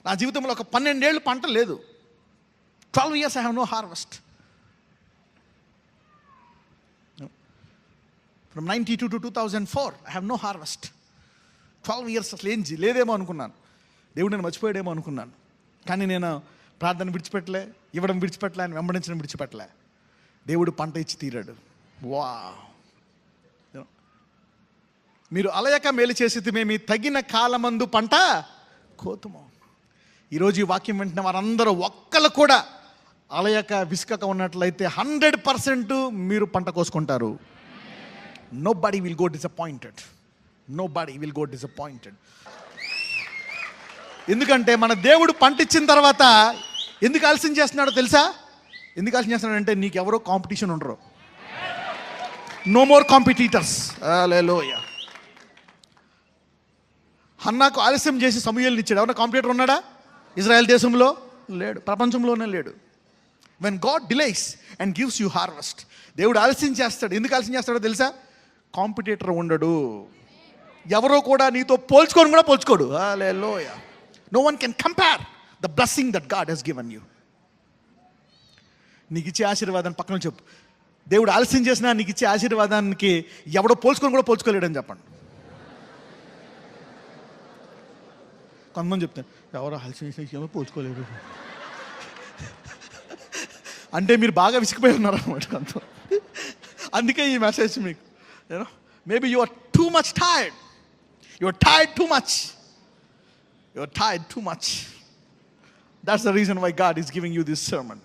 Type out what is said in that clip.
నా జీవితంలో ఒక 12 ఏళ్ళు పంట లేదు. 12 years I have no harvest. From 92 to 2004 I have no harvest. 12 years అసలు ఏం లేదేమో అనుకున్నాను. దేవుడు నేను మర్చిపోయాడేమో అనుకున్నాను. కానీ నేను ప్రార్థన విడిచిపెట్టలే, ఇవ్వడం విడిచిపెట్టలే, ఆయన వెంబడించడం విడిచిపెట్టలే. దేవుడు పంట ఇచ్చి తీరాడు. వా, మీరు అలయక మేలు చేసి మేము తగిన కాలమందు పంట కోతుము. ఈరోజు ఈ వాక్యం వింటున్న వారందరూ ఒక్కళ్ళు కూడా అలయక విసుకక ఉన్నట్లయితే 100% మీరు పంట కోసుకుంటారు. Nobody will go disappointed. Nobody will go disappointed. ఎందుకంటే మన దేవుడు పంట ఇచ్చిన తర్వాత ఎందుకు ఆలస్యం చేస్తున్నాడో తెలుసా? ఎందుకు ఆలస్యం చేస్తున్నాడంటే నీకు ఎవరో కాంపిటీషన్ ఉండరు. No more competitors. హల్లెలూయా. హన్నాకు ఆలస్యం చేసి సమూయేలుని ఇచ్చాడు. ఎవరైనా కాంపిటీటర్ ఉన్నాడా? ఇజ్రాయెల్ దేశంలో లేడు, ప్రపంచంలోనే లేడు. When God delays and gives you harvest, దేవుడు ఆలస్యం చేస్తాడు. ఎందుకు ఆలస్యం చేస్తాడో తెలుసా? కాంపిటీటర్ ఉండడు. ఎవరో కూడా నీతో పోల్చుకొని కూడా పోల్చుకోడు. Hallelujah. No one can compare the blessing that God he's given you. నీకు ఇచ్చే ఆశీర్వాదాన్ని పక్కన చెప్పు. దేవుడు ఆలస్యం చేసినా నీకు ఇచ్చే ఆశీర్వాదానికి ఎవడో పోల్చుకొని కూడా పోల్చుకోలేడని చెప్పండి. కొంతమంది చెప్తాను, ఎవరో ఆలస్యం చేసిన పోల్చుకోలేడు అంటే మీరు బాగా విసిగిపోయి ఉన్నారన్నమాట కొంత. అందుకే ఈ మెసేజ్ మీకు. Maybe you are too much tired. You are tired too much. You are tired too much. That's the reason why God is giving you this sermon.